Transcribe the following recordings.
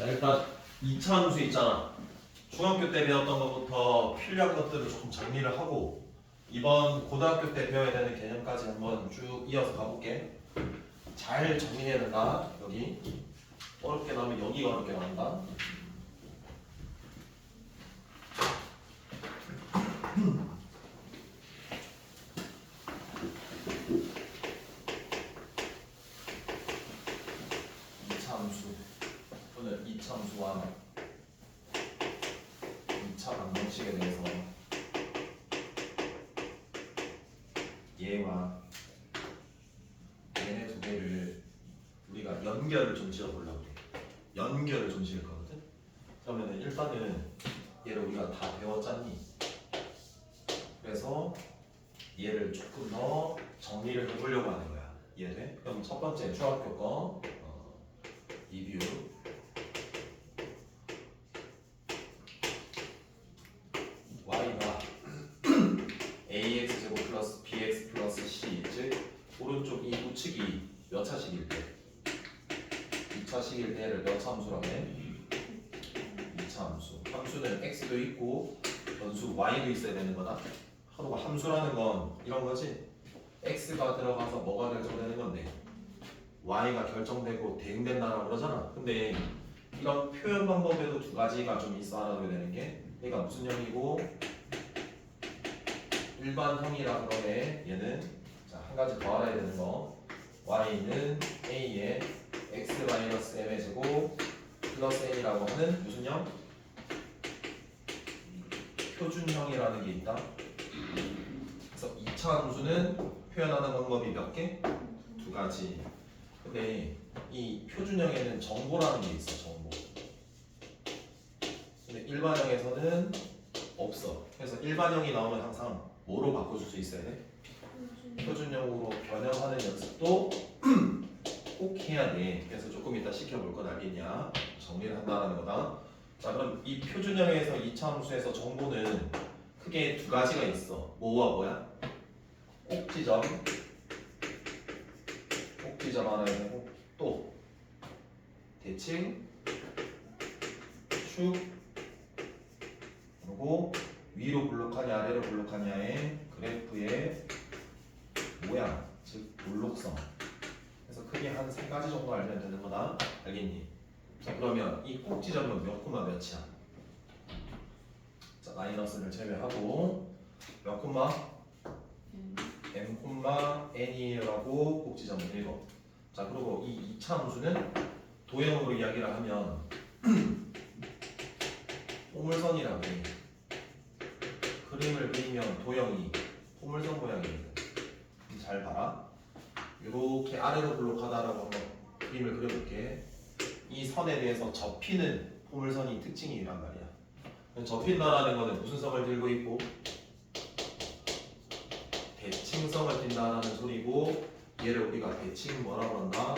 자, 일단 2차 함수 있잖아. 중학교 때 배웠던 것부터 필요한 것들을 조금 정리를 하고 이번 고등학교 때 배워야 되는 개념까지 한번 쭉 이어서 가볼게. 잘 정리해야 된다. 여기 어렵게 나오면 여기가 어렵게 나온다. 오늘 2차 함수와 2차 방정식에 대해서 얘와 얘네 두 개를 우리가 연결을 좀 지어보려고 해. 연결을 좀 지을 거거든. 그러면 일단은 얘를 우리가 다 배웠잖니. 그래서 얘를 조금 더 정리를 해보려고 하는 거야. 이해돼? 그럼 첫 번째 중학교 거 리뷰. y가 ax제곱 플러스 bx 플러스 c, 즉 오른쪽 이 우측이 몇 차식일 때? 2차식일 때를 몇 차 함수라고 해? 2차 함수. 함수는 x도 있고 변수 y도 있어야 되는 거다. 하루가 함수라는 건 이런 거지. x가 들어가서 뭐가 결정되는 건데 y가 결정되고 대응된다라고 그러잖아. 근데 이런 표현 방법에도 두 가지가 좀 있어 알아둬야 되는 게, 얘가 무슨 형이고 일반형이라 그러네. 얘는 자, 한 가지 더 알아야 되는 거, y는 a의 x-m의 제곱 플러스 n이라고 하는 무슨 형? 표준형이라는 게 있다. 그래서 2차 함수는 표현하는 방법이 몇 개? 두 가지. 근데 이 표준형에는 정보라는 게 있어. 정보. 근데 일반형에서는 없어. 그래서 일반형이 나오면 항상 뭐로 바꿔줄 수 있어야 돼? 표준형으로 변형하는 연습도 꼭 해야 돼. 그래서 조금 이따 시켜볼 건 알겠냐? 정리를 한다는 거다. 자, 그럼 이 표준형에서 2차 함수에서 정보는 크게 두 가지가 있어. 뭐와 뭐야? 꼭지점 하나 되고, 또 대칭, 축, 그리고 위로 블록하냐 아래로 블록하냐의 그래프의 모양, 즉 블록성. 그래서 크게 한 세 가지 정도 알면 되는 거다. 알겠니? 자, 그러면 이 꼭지점은 몇 콤마 몇이야? 자, 마이너스를 제외하고 몇 콤마? m 콤마 n이라고 꼭지점을 읽어. 자, 그리고 이 2차 함수는 도형으로 이야기를 하면 포물선이라고 해. 그림을 그리면 도형이 포물선 모양입니다. 잘 봐라. 이렇게 아래로 블록하다라고 한번 그림을 그려볼게. 이 선에 대해서 접히는 포물선이 특징이란 말이야. 접힌다라는 것은 무슨 성을 들고 있고 대칭성을 띈다는 소리고, 얘를 우리가 대칭 뭐라고 한다?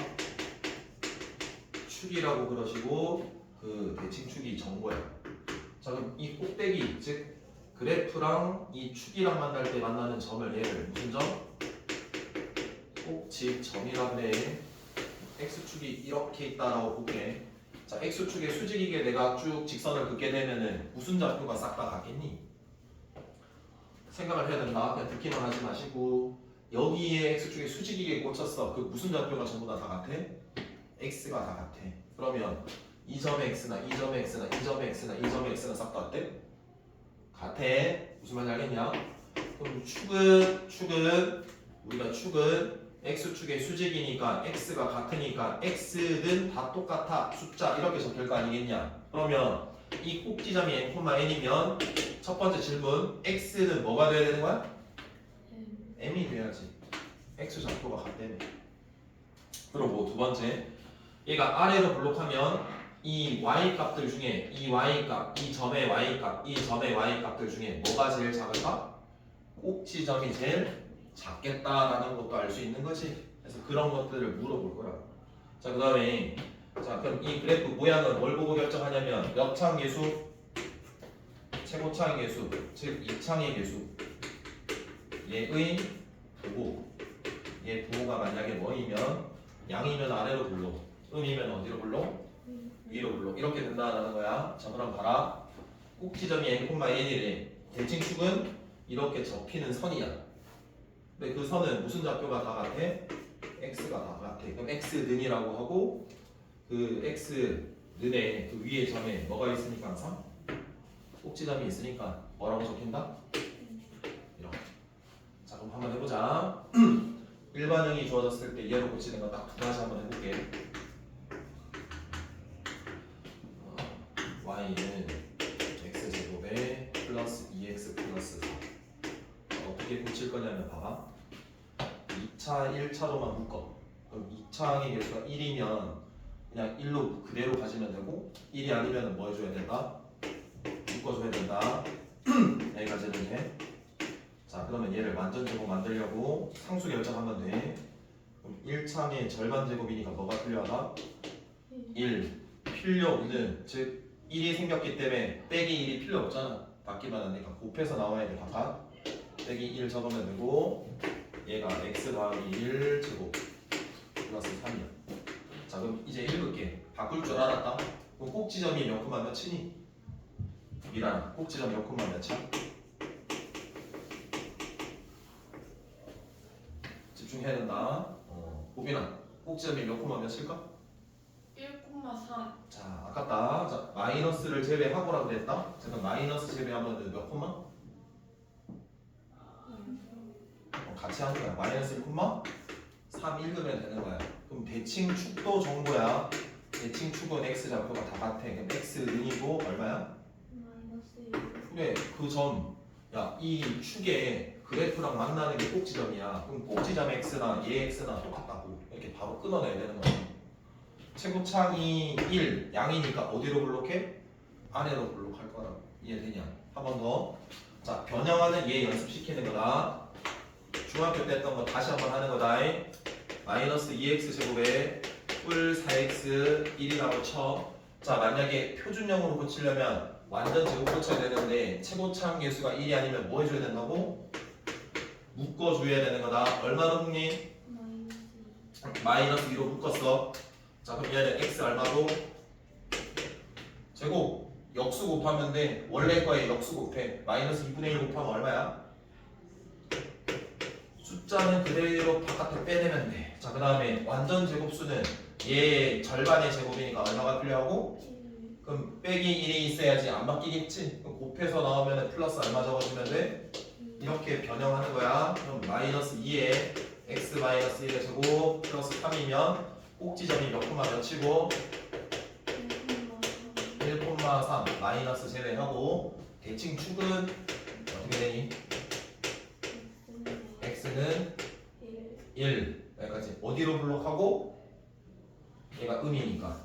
축이라고 그러시고, 그 대칭축이 정보야. 자, 그럼 이 꼭대기, 즉 그래프랑 이 축이랑 만날 때 만나는 점을 얘를 무슨 점? 꼭지점이라 그래. x축이 이렇게 있다라고 보게. 자, x축의 수직이게 내가 쭉 직선을 긋게 되면은 무슨 좌표가 싹 다 같겠니? 생각을 해야 된다. 그냥 듣기만 하지 마시고, 여기에 x축의 수직이게 꽂혔어. 그 무슨 좌표가 전부 다 같아? x가 다 같아. 그러면 이 점의 x나 이 점의 x나 이 점의 x나 이 점의 x나 싹 다 어때? 같아. 무슨 말인지 알겠냐? 그럼 축은 우리가 축은 x축의 수직이니까 x가 같으니까 x는 다 똑같아. 숫자 이렇게 적힐 거 아니겠냐? 그러면 이 꼭지점이 n,n이면 첫 번째 질문, x는 뭐가 돼야 되는 거야? m이 돼야지. x 좌표가 같다며. 그리고 두 번째, 얘가 아래로 블록하면 이 y 값들 중에 이 y 값, 이 점의 y 값, 이 점의 y 값들 중에 뭐가 제일 작을까? 꼭지점이 제일 작겠다라는 것도 알 수 있는 거지. 그래서 그런 것들을 물어볼 거라. 자, 그 다음에 자, 그럼 이 그래프 모양은 뭘 보고 결정하냐면 역창 계수, 최고창 계수, 즉 이창의 계수, 얘의 부호. 얘 부호가 만약에 뭐이면 양이면 아래로 불러, 음이면 어디로 불러? 위로 블록 이렇게 된다라는 거야. 자 그럼 봐라. 꼭지점이 n,n이래. 대칭축은 이렇게 접히는 선이야. 근데 그 선은 무슨 좌표가 다 같아? x가 다 같아. 그럼 x는이라고 하고 그 x는의 그 위에 점에 뭐가 있으니까 항상 꼭지점이 있으니까 뭐라고 적힌다? 이렇게. 자 그럼 한번 해보자. 일반형이 주어졌을 때 얘로 고치는 거 딱 두 가지 한번 해볼게. y는 x제곱에 플러스 2x 플러스 4. 어떻게 고칠 거냐면 봐봐. 2차, 1차로만 묶어. 그럼 2차항의 개수가 1이면 그냥 1로 그대로 가지면 되고 1이 아니면 뭐 해줘야 된다? 묶어줘야 된다. 여기까지는 돼. 자 그러면 얘를 완전 제곱 만들려고 상수 결정하면 돼. 그럼 1차항의 절반 제곱이니까 뭐가 필요하다? 1. 필요 없는, 즉 1이 생겼기 때문에 빼기 1이 필요 없잖아. 받기만 하니까 곱해서 나와야 돼. 각각 빼기 1 적으면 되고 얘가 x 더하기 1 제곱 플러스 3이야. 자 그럼 이제 읽을게. 바꿀 줄 알았다. 그럼 꼭지점이 몇 콤마 몇이니? 미란 꼭지점 몇 콤마 몇이야? 집중해야 된다. 고빈아 꼭지점이 몇 콤마 몇일까? 1,3. 자 아깝다. 자 마이너스를 제외하고라고 됐다. 잠깐 마이너스 제외하면 몇 콤마? 같이 하는 거야. 마이너스 1,3 읽으면 되는 거야. 그럼 대칭축도 정보야. 대칭축은 x 좌표가 다 같아. 그럼 x는이고 얼마야? 그래 그 점. 야 이 축에 그래프랑 만나는 게 꼭지점이야. 그럼 꼭지점 x나 얘 x나 똑같다고. 이렇게 바로 끊어내야 되는 거야. 최고창이 1 양이니까 어디로 블록해? 아래로 블록할 거라고. 이해되냐? 한 번 더. 자 변형하는 얘 연습시키는 거다. 중학교 때 했던 거 다시 한번 하는 거다. 마이너스 2x 제곱에 뿔 4x 1이라고 쳐. 자 만약에 표준형으로 고치려면 완전 제곱 고쳐야 되는데 최고차항 개수가 1이 아니면 뭐 해줘야 된다고? 묶어줘야 되는 거다. 얼마로 묶니? 마이너스 2로 묶었어. 자 그럼 얘는 x 얼마로? 제곱 역수 곱하면 돼. 원래 거에 역수 곱해. 마이너스 2분의 1 곱하면 얼마야? 숫자는 그대로 바깥에 빼내면 돼. 자 그 다음에 완전 제곱수는 얘 절반의 제곱이니까 얼마가 필요하고? 그럼 빼기 1이 있어야지 안 바뀌겠지? 그럼 곱해서 나오면 플러스 얼마 적어주면 돼? 이렇게 변형하는 거야. 그럼 마이너스 2에 x 마이너스 1의 제곱 플러스 3이면 꼭지점이 몇 콤마 몇이고 1,3 마이너스 제외하고 대칭축은 어떻게 되니? x는 1 여기까지. 어디로 블록하고? 얘가 음이니까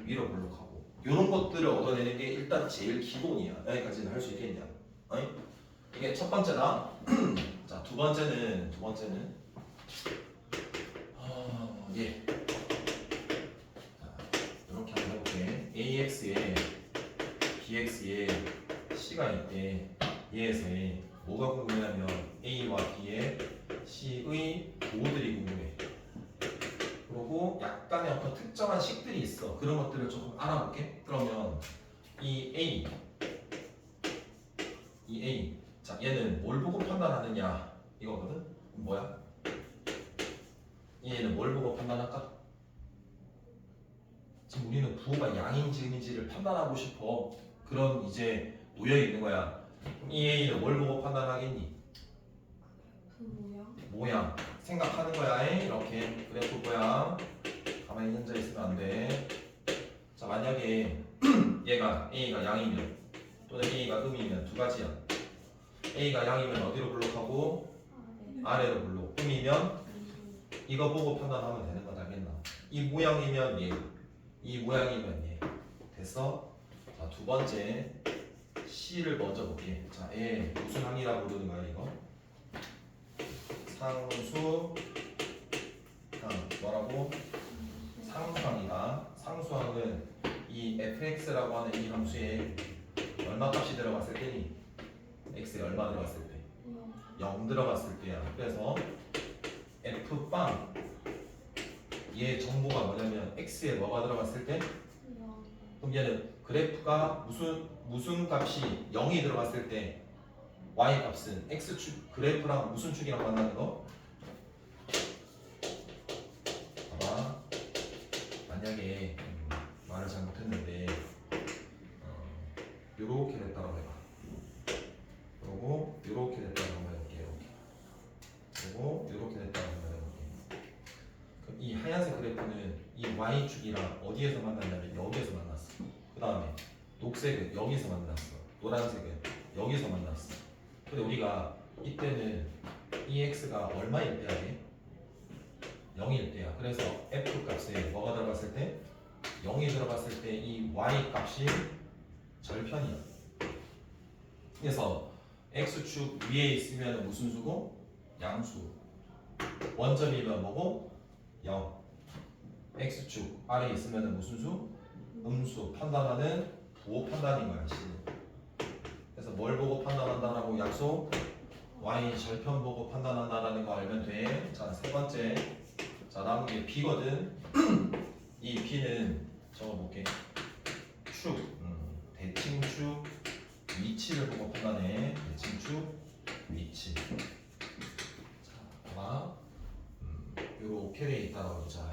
위로 블록하고. 이런 것들을 얻어내는 게 일단 제일 기본이야. 여기까지는 할 수 있겠냐? 어이? 이게 첫 번째다. 자 두 번째는 예. 이렇게 한번 해볼게. AX에 BX에 C가 있대. 얘에서의 뭐가 궁금하냐면 A와 B의 C의 도들이 궁금해. 그리고 약간의 어떤 특정한 식들이 있어. 그런 것들을 조금 알아볼게. 그러면 이 A 자 얘는 뭘 보고 판단하느냐 이거거든. 뭐야? 얘는 뭘 보고 판단할까? 지금 우리는 부호가 양인지 음인지를 판단하고 싶어. 그런 이제 놓여 있는 거야. 이 A는 뭘 보고 판단하겠니? 그 모양 생각하는 거야. 이렇게 그래프 모양 가만히 앉아 있으면 안 돼. 자 만약에 얘가 A가 양이면 또는 A가 음이면 두 가지야. A가 양이면 어디로 블록하고? 아래로 블록. 음이면 이거 보고 판단하면 되는 거다. 알겠나? 이 모양이면 얘, 이 모양이면 얘. 됐어? 자 두 번째 C를 먼저 볼게. 자 얘 무슨 항이라고 부르는 거야 이거? 상수항. 뭐라고? 상수항이다. 상수항은 이 fx라고 하는 이 함수에 얼마 값이 들어갔을 때니? x에 얼마 들어갔을 때? 0 들어갔을 때야. 그래서 f빵 얘 정보가 뭐냐면 x에 뭐가 들어갔을 때 영. 그럼 얘는 그래프가 무슨 값이 0이 들어갔을 때 y 값은 x축 그래프랑 무슨 축이랑 만나는 거? 봐봐. 만약에 말을 잘못했는데 요렇게 됐다고 해봐. 그리고 요렇게 됐다고 한번 해볼게. 이렇게. 그리고 요렇게 됐다고 한번 해볼게. 그럼 이 하얀색 그래프는 이 y축이랑 어디에서 만났냐면 여기에서 만났어. 그 다음에 녹색은 여기서 만났어. 노란색은 여기서 만났어. 근데 우리가 이때는 이 x가 얼마일 때야 돼? 0일 때야. 그래서 f 값에 뭐가 들어갔을 때? 0이 들어갔을 때 이 y 값이 절편이야. 그래서 x축 위에 있으면 무슨 수고? 양수. 원점이면 뭐고? 0. x축 아래에 있으면 무슨 수? 음수. 판단하는 부호 판단인 거야. C는. 그래서 뭘 보고 판단한다라고 약속? y 절편 보고 판단한다라는 거 알면 돼. 자, 세 번째. 자, 다음 게 b거든. 이 b는 적어볼게. 축, 대칭축 위치를 보고 판단해. 대칭축 위치. 자, 봐봐. 요렇게 돼 있다라고 보자.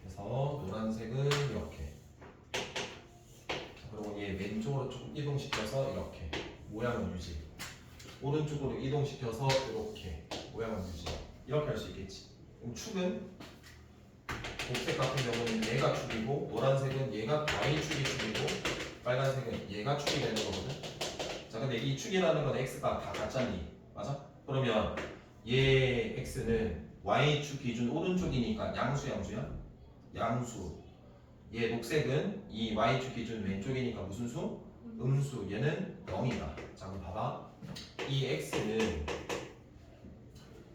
그래서 노란색은 이렇게. 그리고 얘 왼쪽으로 조금 이동시켜서 이렇게 모양을 유지. 오른쪽으로 이동시켜서 이렇게 모양을 유지. 이렇게 할 수 있겠지. 그럼 축은 녹색 같은 경우는 얘가 축이고 노란색은 얘가 y축이 축이고 빨간색은 얘가 축이 되는 거거든. 자, 근데 이 축이라는 건 x가 다 같잖니, 맞아? 그러면 얘 x는 y축 기준 오른쪽이니까 양수야. 양수. 얘 녹색은 이 y축 기준 왼쪽이니까 무슨 수? 음수. 얘는 0이다. 자, 그럼 봐봐. 이 x는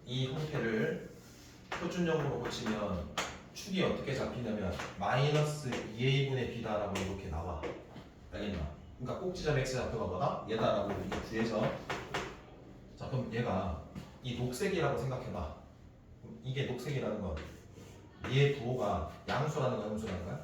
이 형태를 표준형으로 고치면 축이 어떻게 잡히냐면 마이너스 2a분의 b다라고 이렇게 나와. 알겠나? 그러니까 꼭지점 x 좌표가 뭐다? 얘다라고 이렇게 구해서. 자, 그럼 얘가 이 녹색이라고 생각해봐. 그럼 이게 녹색이라는 건 얘 부호가 양수라는 거야, 음수라는 거야?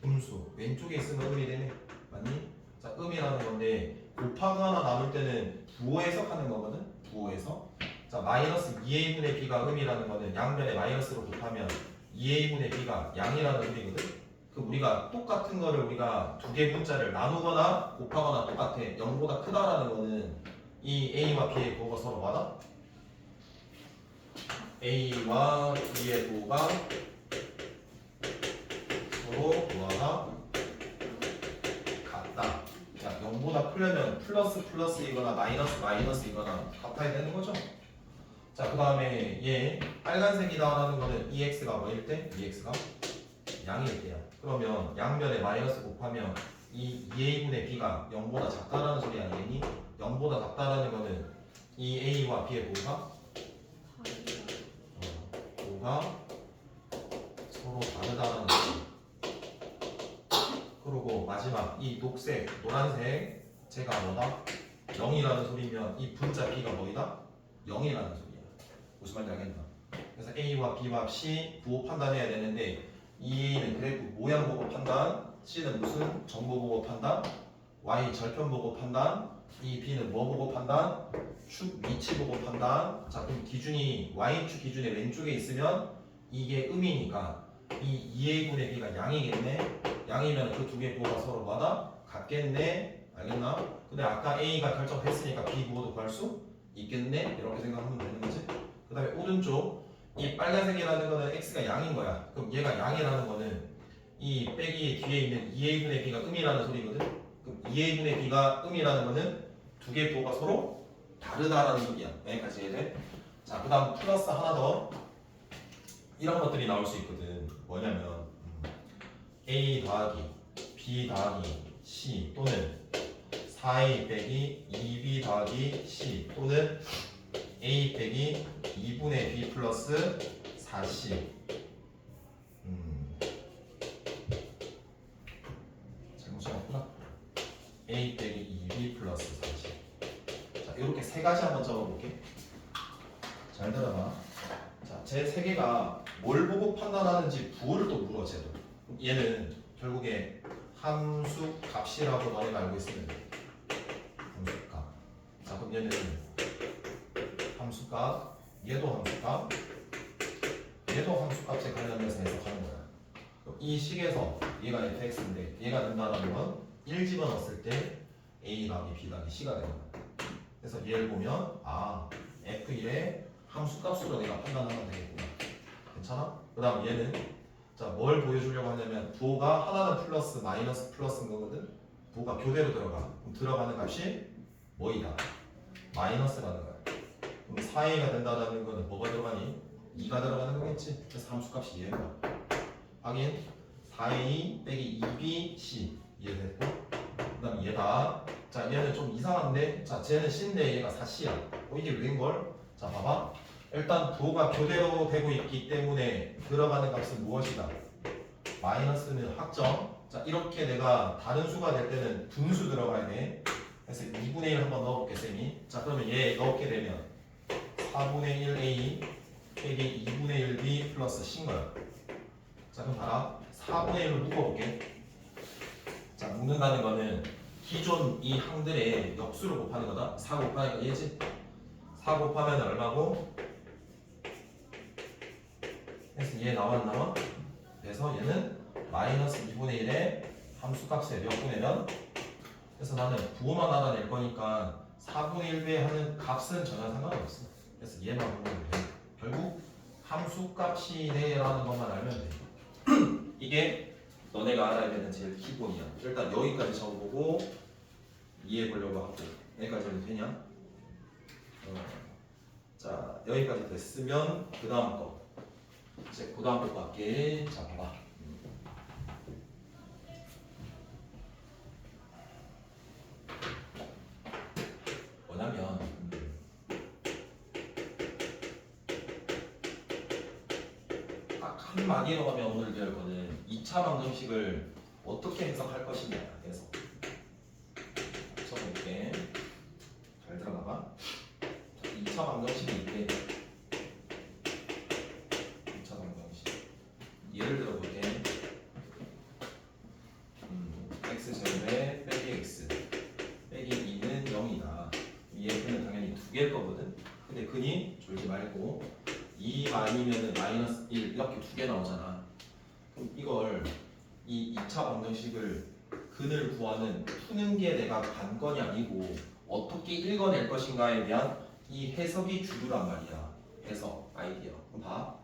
음수. 왼쪽에 있으면 음이 되네. 맞니? 자, 음이라는 건데 곱하거나 나눌 때는 부호 해석하는 거거든. 부호 해석. 자, 마이너스 2a분의 b가 음이라는 거는 양변에 마이너스로 곱하면 2a분의 b가 양이라는 소리거든. 그 우리가 똑같은 거를 우리가 두 개 문자를 나누거나 곱하거나 똑같아. 0보다 크다라는 거는 이 a와 b의 부호가 서로 맞아? a와 b의 부호가 서로 부호가 같다. 자, 0보다 크려면 플러스이거나 마이너스이거나 같아야 되는 거죠. 자, 그 다음에 얘 빨간색이다라는 거는 EX가 뭐일 때? EX가 양일 때야. 그러면 양변에 마이너스 곱하면 이 2a분의 b가 0보다 작다라는 소리 아니겠니? 0보다 작다라는 거는 이 a와 b의 부호가 서로 다르다라는 거지. 그리고 마지막 이 녹색, 노란색 제가 뭐다? 0이라는 소리면 이 분자 b가 뭐이다? 0이라는 소리야. 무슨 말인지 알겠나? 그래서 A와 B와 C 부호 판단해야 되는데 E는 그래프 모양 보고 판단, C는 무슨 정보 보고 판단, Y 절편 보고 판단, 이 B는 뭐 보고 판단, 축 위치 보고 판단. 자, 그럼 기준이 Y축 기준의 왼쪽에 있으면 이게 음이니까 이 2a분의 B가 양이겠네. 양이면 그 두 개 부호가 서로 마다 같겠네. 알겠나? 근데 아까 A가 결정됐으니까 B 부호도 구할 수 있겠네. 이렇게 생각하면 되는 거지. 그 다음에 오른쪽 이 빨간색이라는 거는 x가 양인 거야. 그럼 얘가 양이라는 거는 이 빼기 뒤에 있는 2a분의 b가 음이라는 소리거든. 그럼 2a분의 b가 음이라는 거는 두 개의 부호가 서로 다르다라는 소리야. 여기까지 이해돼? 자, 그 다음 플러스 하나 더. 이런 것들이 나올 수 있거든. 뭐냐면 a 더하기 b 더하기 c 또는 4a 빼기 2b 더하기 c 또는 a 빼기 2분의 b 플러스 4c. 잘못 적었구나. a 빼기 2b 플러스 4c. 자, 이렇게 세 가지 한번 적어볼게. 잘 들어봐. 자, 제 세 개가 뭘 보고 판단하는지 부호를 또 물어 쟤도. 얘는 결국에 함수 값이라고 너네가 알고 있으면 돼. 함수 값. 자 그럼 얘는 함수 값, 얘도 함수 값, 얘도 함수 값에 관련해서 해석하는 거야. 그럼 이 식에서 얘가 fx인데 얘가 된다는 건 1 집어넣었을 때 a 더하기 b 더하기 c가 되는 거야. 그래서 얘를 보면 아 f1의 함수 값으로 내가 판단하면 되겠구나. 괜찮아? 그 다음 얘는 자 뭘 보여주려고 하냐면 부호가 하나는 플러스 마이너스 플러스인 거거든. 부호가 교대로 들어가. 그럼 들어가는 값이 뭐이다? 마이너스라는 거야. 그럼 4a가 된다는 거는 뭐가 들어가니? 2가 들어가는 거겠지. 그래서 함수 값이 얘인 거야. 확인. 4a 빼기 2bc 이해됐고 그 다음 얘다. 자 얘는 좀 이상한데 자 쟤는 c인데 얘가 4c야. 이게 왜인걸? 자 봐봐. 일단 부호가 교대로 되고 있기 때문에 들어가는 값은 무엇이다? 마이너스는 확정. 자 이렇게 내가 다른 수가 될 때는 분수 들어가야 돼. 그래서 2분의 1 한번 넣어볼게 쌤이. 자 그러면 얘 넣게 되면 4분의 1a 빼기 2분의 1b 플러스 c인 거야. 자 그럼 봐라. 4분의 1로 묶어볼게. 자 묶는다는 거는 기존 이 항들의 역수를 곱하는 거다. 4 곱하니까 얘지. 4 곱하면 얼마고? 그래서 얘 나와? 그래서 얘는 마이너스 2분의 1의 함수값의 몇 분의 몇? 그래서 나는 부호만 알아낼 거니까 4분의 1배 하는 값은 전혀 상관없어. 그래서 얘만 보면 돼. 결국 함수값이네 라는 것만 알면 돼. 이게 너네가 알아야 되는 제일 기본이야. 일단 여기까지 적어보고 이해해 보려고 하고 여기까지는 되냐? 자 여기까지 됐으면 그 다음 거 이제 그 다음 거 갈게. 자 봐봐. 뭐냐면 딱 한마디로 하면 오늘 배울 거는 2차 방정식을 어떻게 해석할 것이냐에 대해서 써볼게. 잘 들어가봐. 2차 방정식이 있대. 2차 방정식. 예를 들어 볼게. x제곱에 빼기 x 빼기 2는 0이다. 이 f는 당연히 두 개일 거거든. 근데 근이 졸지 말고 2만이면은 마이너스 1 이렇게 두 개 나오잖아. 그럼 이걸 이 2차 방정식을 근을 구하는 푸는 게 내가 관건이 아니고 어떻게 읽어낼 것인가에 대한 이 해석이 주류란 말이야. 해석 아이디어. 그럼 봐.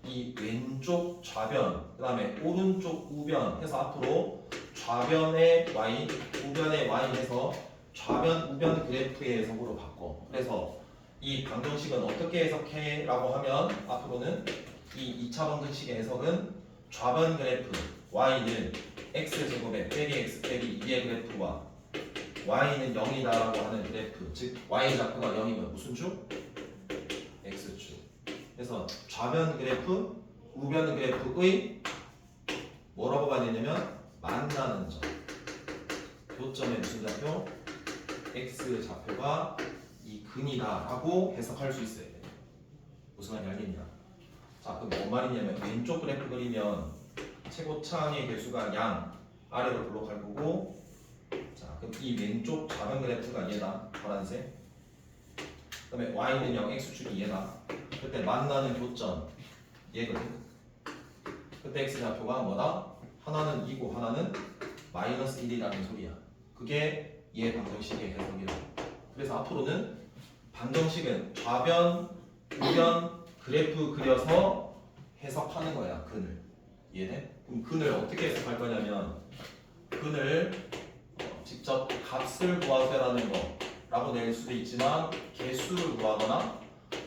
이 왼쪽 좌변, 그 다음에 오른쪽 우변 해서 앞으로 좌변의 y, 우변의 y 해서 좌변, 우변 그래프의 해석으로 바꿔. 그래서 이 방정식은 어떻게 해석해? 라고 하면 앞으로는 이 2차 방정식의 해석은 좌변 그래프 y는 x제곱에 빼기 x 빼기 2의 그래프와 y는 0이다 라고 하는 그래프, 즉 y 좌표가 0이면 무슨 주? x축. 그래서 좌변 그래프, 우변 그래프의 뭐라고 봐야 되냐면 만나는 점. 교점의 무슨 좌표? x 좌표가 이 근이다 라고 해석할 수 있어야 돼. 무슨 말인지 알겠냐? 자 그럼 뭔 말이냐면 왼쪽 그래프 그리면 최고차항의 개수가 양 아래로 블록할 거고, 자 그럼 이 왼쪽 좌변 그래프가 얘다. 파란색. 그 다음에 y는 0, x축이 얘다. 그때 만나는 교점 얘거든. 그때 x 좌표가 뭐다? 하나는 2고 하나는 마이너스 1이라는 소리야. 그게 얘 방정식의 해석이야. 그래서 앞으로는 방정식은 좌변, 우변 그래프 그려서 해석하는 거야. 근을. 이해돼? 그럼 근을 어떻게 해석할 거냐면 근을 직접 값을 구하세라는 거라고 낼 수도 있지만 개수를 구하거나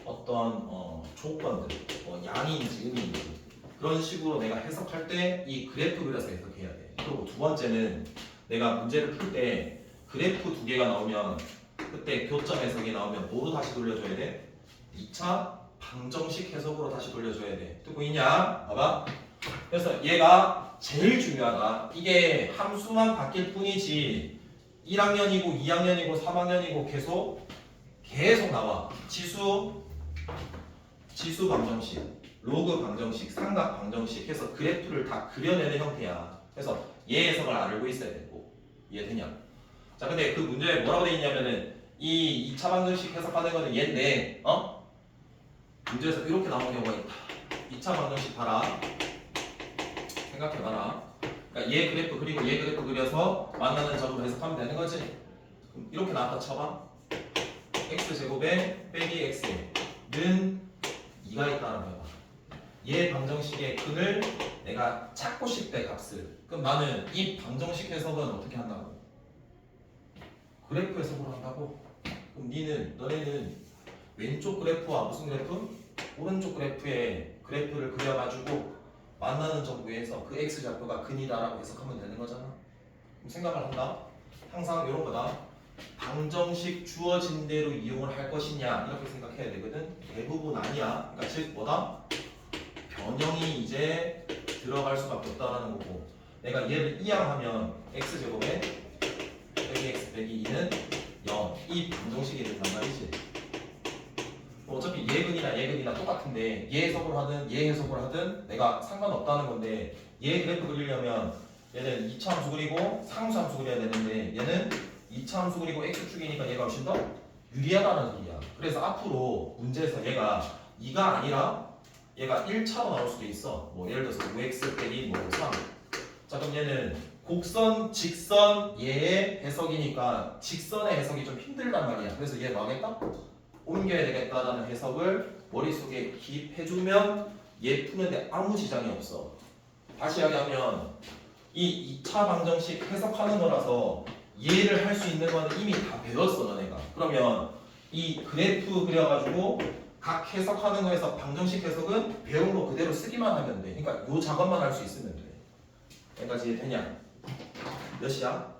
어떤 조건들, 양인지 음인지 그런 식으로 내가 해석할 때 이 그래프 그려서 해석해야 돼. 그리고 두 번째는 내가 문제를 풀 때 그래프 두 개가 나오면 그때 교점 해석이 나오면 뭐로 다시 돌려줘야 돼? 2차 방정식 해석으로 다시 돌려줘야 돼. 듣고 있냐? 봐봐. 그래서 얘가 제일 중요하다. 이게 함수만 바뀔 뿐이지 1학년이고 2학년이고 3학년이고 계속 나와. 지수 지수 방정식, 로그 방정식, 삼각 방정식 해서 그래프를 다 그려내는 형태야. 그래서 얘 해석을 알고 있어야 되고. 이해되냐? 자, 근데 그 문제에 뭐라고 돼 있냐면은 이 2차 방정식 해석하는 거는 얘인데, 문제에서 이렇게 나온 경우가 있다. 2차 방정식 봐라. 생각해봐라. 그러니까 얘 그래프 그리고 얘 그래프 그려서 만나는 점을 해석하면 되는 거지. 그럼 이렇게 나왔다 쳐봐. x제곱에 빼기 x는 2가 있다는 거야. 얘 방정식의 근을 내가 찾고 싶대 값을. 그럼 나는 이 방정식 해석은 어떻게 한다고? 그래프 해석으로 한다고? 그럼 너네는 왼쪽 그래프와 무슨 그래프? 오른쪽 그래프에 그래프를 그려가지고 만나는 점 구해서 그 x좌표가 근이다라고 해석하면 되는 거잖아. 그럼 생각을 한다. 항상 이런 거다. 방정식 주어진 대로 이용을 할 것이냐 이렇게 생각해야 되거든. 대부분 아니야. 그러니까 즉 뭐다? 변형이 이제 들어갈 수밖에 없다라는 거고, 내가 얘를 이항하면 x제곱에 빼기 x 빼기 2는 0. 이 방정식이 된단 말이지. 어차피 얘근이나 똑같은데 얘 해석을 하든 얘 해석을 하든 내가 상관없다는 건데, 얘 그래프 그리려면 얘는 2차 함수 그리고 상수 함수 그려야 되는데 얘는 2차 함수 그리고 x축이니까 얘가 훨씬 더 유리하다는 소리야. 그래서 앞으로 문제에서 얘가 2가 아니라 얘가 1차로 나올 수도 있어. 뭐 예를 들어서 5x 빼기 뭐 3. 자, 그럼 얘는 곡선, 직선 얘의 해석이니까 직선의 해석이 좀 힘들단 말이야. 그래서 얘 뭐 하겠다? 옮겨야 되겠다라는 해석을 머릿속에 기입해주면 얘 푸는데 아무 지장이 없어. 다시 이야기하면 이 2차 방정식 해석하는 거라서 얘를 할 수 있는 거는 이미 다 배웠어 너네가. 그러면 이 그래프 그려가지고 각 해석하는 거에서 방정식 해석은 배운 거 그대로 쓰기만 하면 돼. 그러니까 요 작업만 할 수 있으면 돼. 여기까지 되냐? 몇 시야?